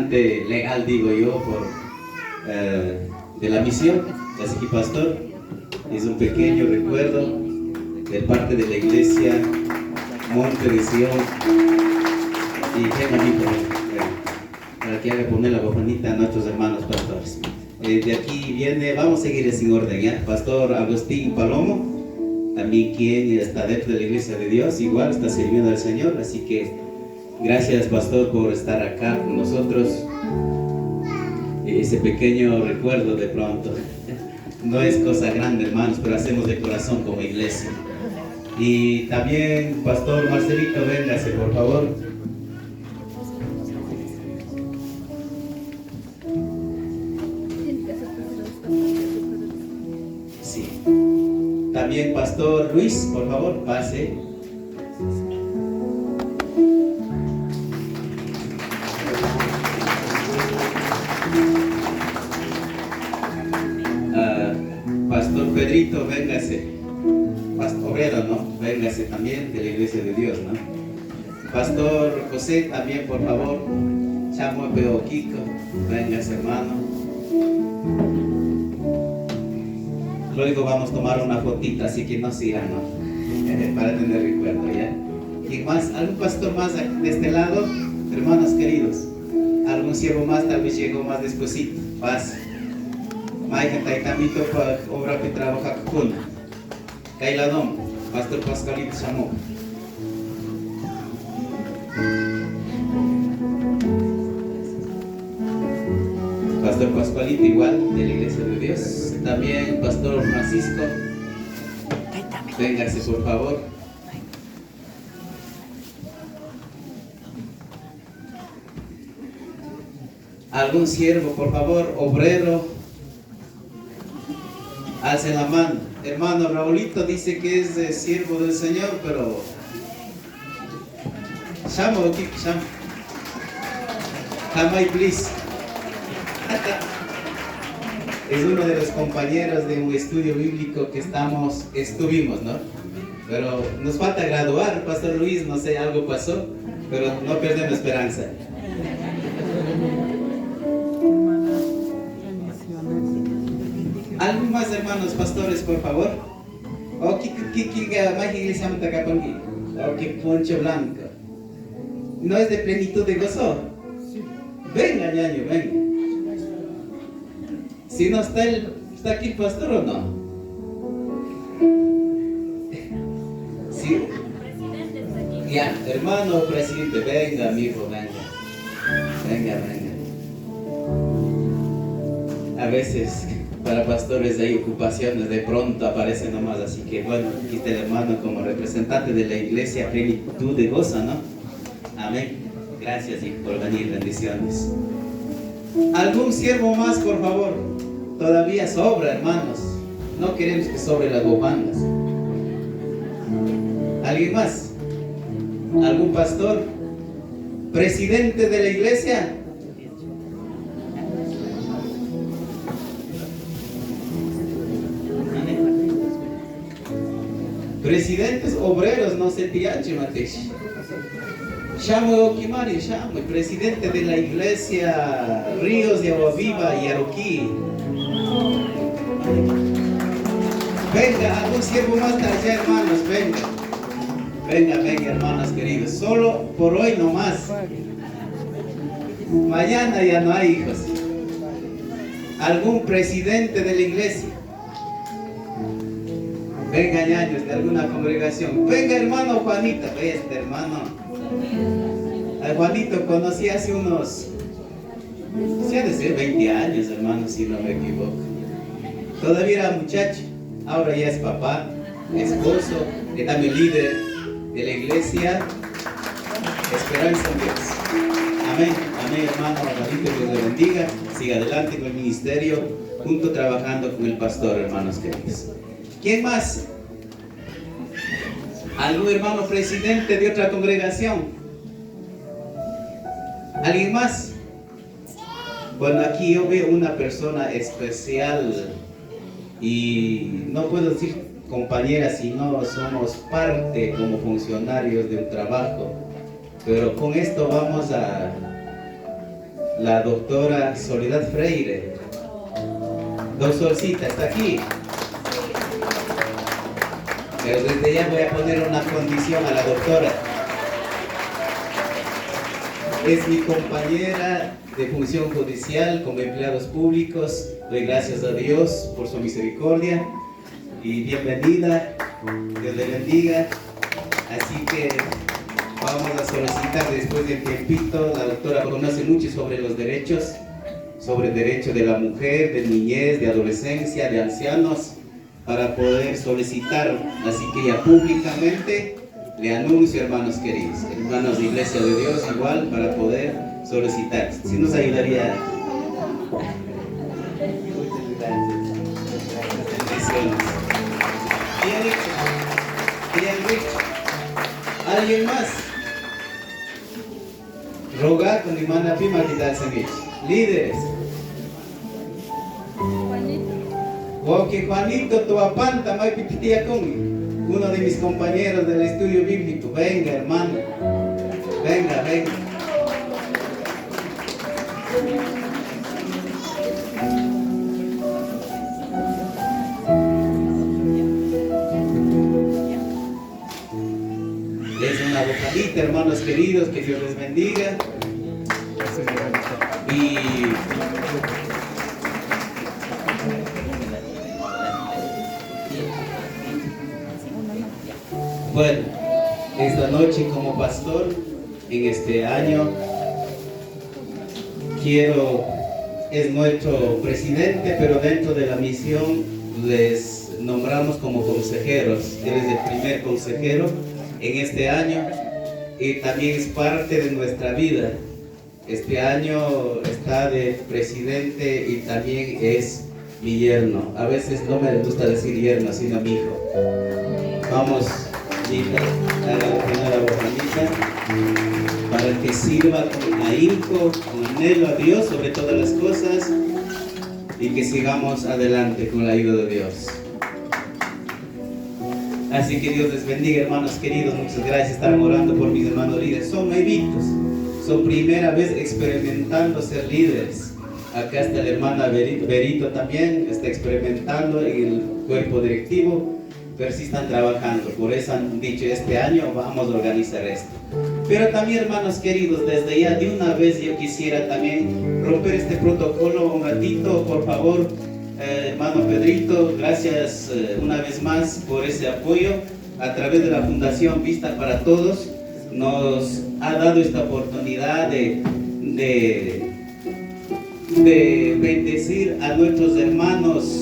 representante legal, digo yo, de la misión. Así que, pastor, es un pequeño recuerdo de parte de la iglesia Monte de Sion. Y qué bonito, para que haga poner la bofanita a nuestros hermanos pastores. De aquí viene, vamos a seguir sin orden, ¿ya? Pastor Agustín Palomo, también quien está dentro de la iglesia de Dios, igual está sirviendo al Señor, así que gracias, pastor, por estar acá con nosotros. Ese pequeño recuerdo de pronto, no es cosa grande, hermanos, pero hacemos de corazón como iglesia. Y también, pastor Marcelito, véngase, por favor. Sí. También, pastor Luis, por favor, pase. Pastor Pedrito, véngase. Pastor Obrero, ¿no? Véngase también de la iglesia de Dios, ¿no? Pastor José, también, por favor. Chamo Peoquico, véngase, hermano. Luego vamos a tomar una fotita, así que no sigan, ¿no? Para tener recuerdo, ¿ya? ¿Y más? ¿Algún pastor más de este lado? Hermanos queridos, ¿algún siervo más tal vez llegó más despuesito? Paz. Maika Taitamito para obra que trabaja con Kailadón, Pastor Pascualito Samó. Pastor Pascualito igual de la iglesia de Dios. También Pastor Francisco. Véngase por favor. Algún siervo, por favor, obrero. Alce la mano. Hermano Raulito dice que es siervo del Señor, pero llamo aquí, llamo. Jamai, please. Es uno de los compañeros de un estudio bíblico que estuvimos, ¿no? Pero nos falta graduar, Pastor Luis, no sé, algo pasó, pero no perdemos esperanza. ¿Algún más, hermanos pastores, por favor? ¿O qué más iglesia me toca con aquí? ¿O qué poncho blanco? ¿No es de plenitud de gozo? Venga, ñaño, venga. Si no está aquí el pastor o no. Sí. Ya, hermano presidente, venga, amigo, venga. Venga. A veces para pastores hay ocupaciones, de pronto aparecen nomás, así que bueno, aquí está el hermano como representante de la iglesia Plenitud de Gozo, ¿no? Amén. Gracias y por venir, bendiciones. ¿Algún siervo más, por favor? Todavía sobra, hermanos. No queremos que sobre las bufandas. ¿Alguien más? ¿Algún pastor? ¿Presidente de la iglesia? Presidentes obreros, no se piache, Matesh. Shamo Okimari, Shamo, presidente de la iglesia Ríos de Agua Viva y Aroquí. Venga, algún siervo más allá, hermanos, venga, hermanos queridos. Solo por hoy nomás. Mañana ya no hay hijos. ¿Algún presidente de la iglesia? Venga, ñaños, de alguna congregación. Venga, hermano Juanito, hermano. A Juanito conocí hace unos, se ha de ser 20 años, hermano, si no me equivoco. Todavía era muchacho, ahora ya es papá, esposo, y también líder de la iglesia Esperanza en Dios. Amén, hermano Juanito, Dios le bendiga. Siga adelante con el ministerio, junto trabajando con el pastor, hermanos queridos. ¿Quién más? ¿Algún hermano presidente de otra congregación? ¿Alguien más? Bueno, aquí yo veo una persona especial y no puedo decir compañera, sino somos parte como funcionarios de un trabajo. Pero con esto vamos a la doctora Soledad Freire. Doctorcita, ¿está aquí? Pero desde ya voy a poner una condición a la doctora. Es mi compañera de función judicial como empleados públicos. Doy gracias a Dios por su misericordia y bienvenida. Dios le bendiga. Así que vamos a solicitar después del tiempito. La doctora conoce mucho sobre los derechos, sobre el derecho de la mujer, de niñez, de adolescencia, de ancianos, para poder solicitar. Así que ya públicamente le anuncio, hermanos queridos, hermanos de Iglesia de Dios, igual, para poder solicitar. Si nos ayudaría. Bendiciones. Bien dicho. ¿Alguien más? Rogar con hermana Pima que tal líderes. Porque Juanito Toapanta, mai pipitia conmigo. Uno de mis compañeros del estudio bíblico. Venga, hermano. Venga, venga. Es una vocalita, hermanos queridos, que Dios les bendiga. Y bueno, esta noche como pastor en este año es nuestro presidente, pero dentro de la misión les nombramos como consejeros. Él es el primer consejero en este año y también es parte de nuestra vida. Este año está de presidente y también es mi yerno. A veces no me gusta decir yerno, sino mi hijo. Vamos, hija, a la primera bocanita, para que sirva con ahínco, con anhelo a Dios sobre todas las cosas y que sigamos adelante con la ayuda de Dios. Así que Dios les bendiga, hermanos queridos. Muchas gracias. Estarán orando por mis hermanos líderes. Son nuevitos, son primera vez experimentando ser líderes. Acá está la hermana Berito también, está experimentando en el cuerpo directivo, pero sí están trabajando. Por eso han dicho, este año vamos a organizar esto. Pero también, hermanos queridos, desde ya de una vez yo quisiera también romper este protocolo un ratito, por favor. Hermano Pedrito, gracias una vez más por ese apoyo a través de la Fundación Vista para Todos. Nos ha dado esta oportunidad de bendecir a nuestros hermanos